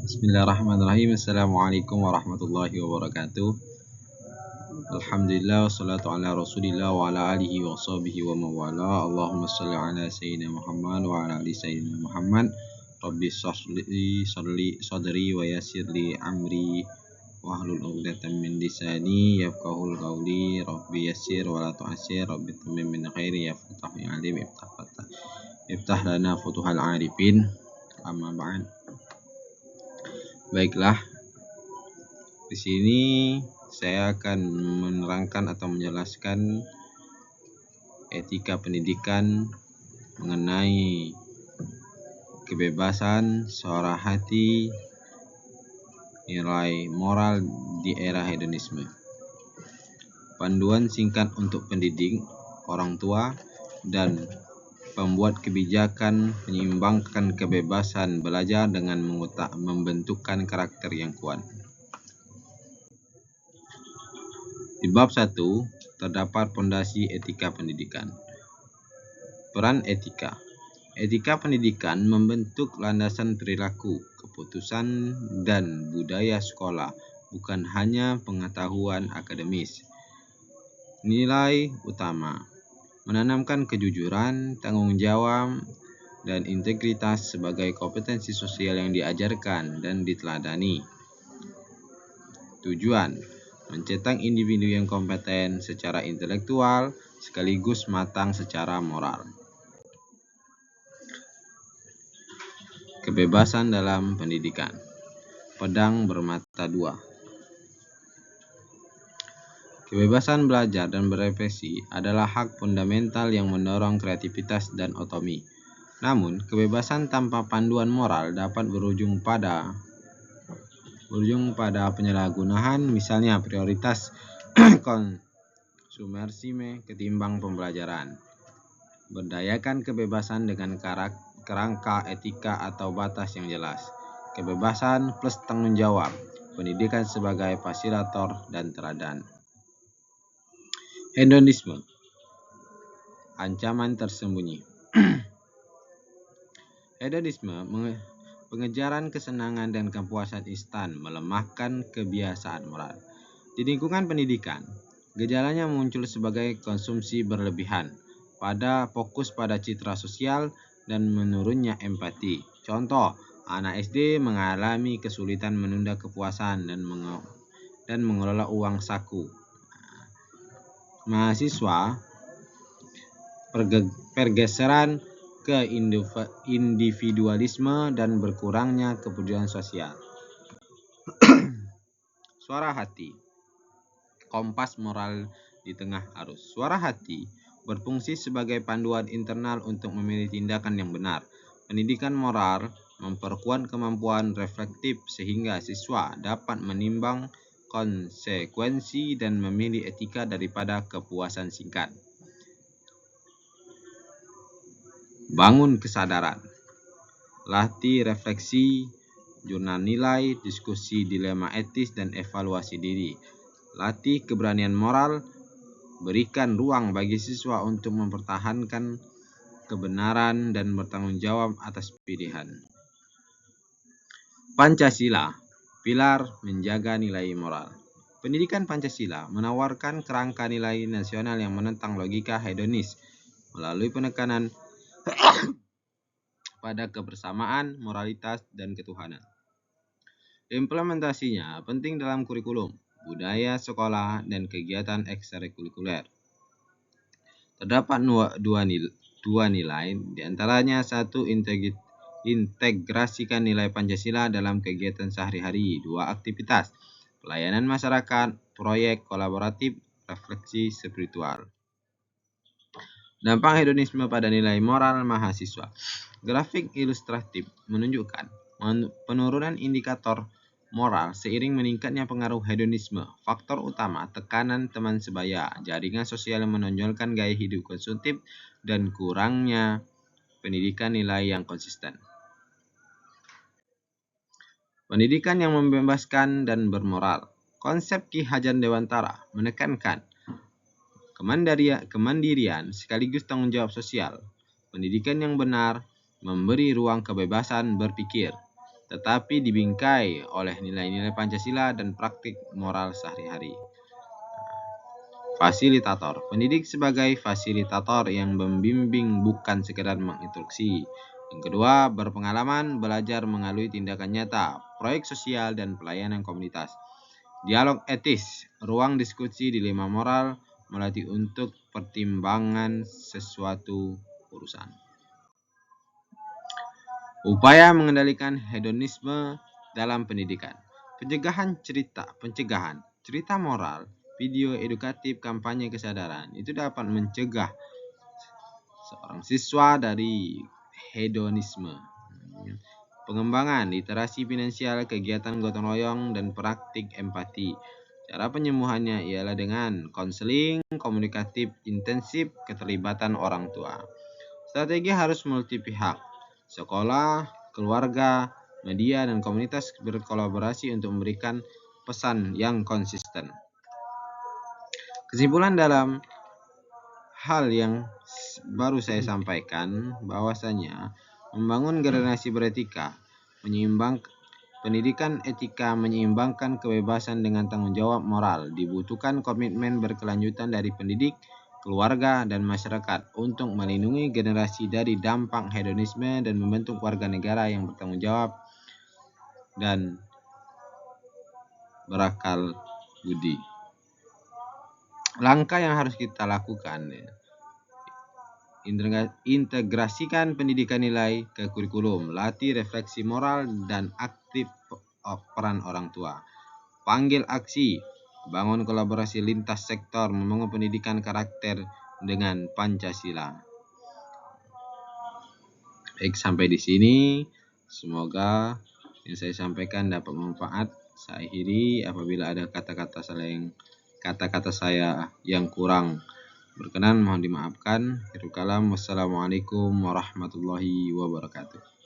Bismillahirrahmanirrahim. Assalamualaikum warahmatullahi wabarakatuh. Alhamdulillah wassalatu ala rasulillah wa ala alihi wa sahbihi wa mawala. Allahumma salli ala sayyidina Muhammad wa ala ali sayyidina Muhammad. Rabbi sadri wa yassirli amri wahlul 'uqdatam min lisani yafqahul qawli. Rabbi yassir wa la tu'assir. Rabbi tammim min khairi ya fatah ya alim iftah lana futuhal arifin. Amma ba'd. Baiklah, di sini saya akan menerangkan atau menjelaskan etika pendidikan mengenai kebebasan, suara hati, nilai moral di era hedonisme. Panduan singkat untuk pendidik, orang tua, dan pembuat kebijakan menyeimbangkan kebebasan belajar dengan membentukkan karakter yang kuat. Di bab 1 terdapat pondasi etika pendidikan. Peran etika. Etika pendidikan membentuk landasan perilaku, keputusan, dan budaya sekolah, bukan hanya pengetahuan akademis. Nilai utama: menanamkan kejujuran, tanggung jawab, dan integritas sebagai kompetensi sosial yang diajarkan dan diteladani. Tujuan: mencetak individu yang kompeten secara intelektual sekaligus matang secara moral. Kebebasan dalam pendidikan. Pedang bermata dua. Kebebasan belajar dan berekspresi adalah hak fundamental yang mendorong kreativitas dan otonomi. Namun, kebebasan tanpa panduan moral dapat berujung pada penyalahgunaan, misalnya prioritas konsumerisme ketimbang pembelajaran. Berdayakan kebebasan dengan kerangka etika atau batas yang jelas. Kebebasan plus tanggung jawab. Pendidikan sebagai fasilitator dan teladan. Hedonisme, ancaman tersembunyi. Hedonisme, pengejaran kesenangan dan kepuasan instan, melemahkan kebiasaan moral. Di lingkungan pendidikan, gejalanya muncul sebagai konsumsi berlebihan, fokus pada citra sosial dan menurunnya empati. Contoh, anak SD mengalami kesulitan menunda kepuasan dan mengelola uang saku. Mahasiswa pergeseran ke individualisme dan berkurangnya kepedulian sosial. Suara hati, kompas moral di tengah arus. Suara hati berfungsi sebagai panduan internal untuk memilih tindakan yang benar. Pendidikan moral memperkuat kemampuan reflektif sehingga siswa dapat menimbang konsekuensi dan memilih etika daripada kepuasan singkat. Bangun kesadaran. Latih refleksi, jurnal nilai, diskusi dilema etis, dan evaluasi diri. Latih keberanian moral. Berikan ruang bagi siswa untuk mempertahankan kebenaran dan bertanggung jawab atas pilihan. Pancasila, pilar menjaga nilai moral. Pendidikan Pancasila menawarkan kerangka nilai nasional yang menentang logika hedonis melalui penekanan pada kebersamaan, moralitas, dan ketuhanan. Implementasinya penting dalam kurikulum, budaya sekolah, dan kegiatan ekstrakurikuler. Terdapat dua nilai, diantaranya satu, integrasikan nilai Pancasila dalam kegiatan sehari-hari. 2, aktivitas, pelayanan masyarakat, proyek kolaboratif, refleksi spiritual. Dampak hedonisme pada nilai moral mahasiswa. Grafik ilustratif menunjukkan penurunan indikator moral seiring meningkatnya pengaruh hedonisme. Faktor utama, tekanan teman sebaya, jaringan sosial yang menonjolkan gaya hidup konsumtif, dan kurangnya pendidikan nilai yang konsisten. Pendidikan yang membebaskan dan bermoral. Konsep Ki Hajar Dewantara menekankan kemandirian sekaligus tanggung jawab sosial. Pendidikan yang benar memberi ruang kebebasan berpikir, tetapi dibingkai oleh nilai-nilai Pancasila dan praktik moral sehari-hari. Fasilitator. Pendidik sebagai fasilitator yang membimbing, bukan sekedar menginstruksi. Yang kedua, berpengalaman belajar melalui tindakan nyata, proyek sosial, dan pelayanan komunitas. Dialog etis, ruang diskusi dilema moral, melatih untuk pertimbangan sesuatu urusan. Upaya mengendalikan hedonisme dalam pendidikan. Pencegahan cerita moral, video edukatif, kampanye kesadaran itu dapat mencegah seorang siswa dari hedonisme. Pengembangan literasi finansial, kegiatan gotong royong, dan praktik empati. Cara penyembuhannya ialah dengan konseling komunikatif intensif, keterlibatan orang tua. Strategi harus multi pihak. Sekolah, keluarga, media, dan komunitas berkolaborasi untuk memberikan pesan yang konsisten. Kesimpulan dalam hal yang baru saya sampaikan bahwasanya membangun generasi beretika, pendidikan etika menyeimbangkan kebebasan dengan tanggung jawab moral. Dibutuhkan komitmen berkelanjutan dari pendidik, keluarga, dan masyarakat untuk melindungi generasi dari dampak hedonisme dan membentuk warga negara yang bertanggung jawab dan berakal budi. Langkah yang harus kita lakukan, integrasikan pendidikan nilai ke kurikulum, latih refleksi moral dan aktif peran orang tua. Panggil aksi, bangun kolaborasi lintas sektor, membangun pendidikan karakter dengan Pancasila. Baik, sampai di sini. Semoga yang saya sampaikan dapat bermanfaat. Saya akhiri, apabila ada kata-kata saya yang kurang berkenan mohon dimaafkan. Akhirul kalam, wassalamualaikum warahmatullahi wabarakatuh.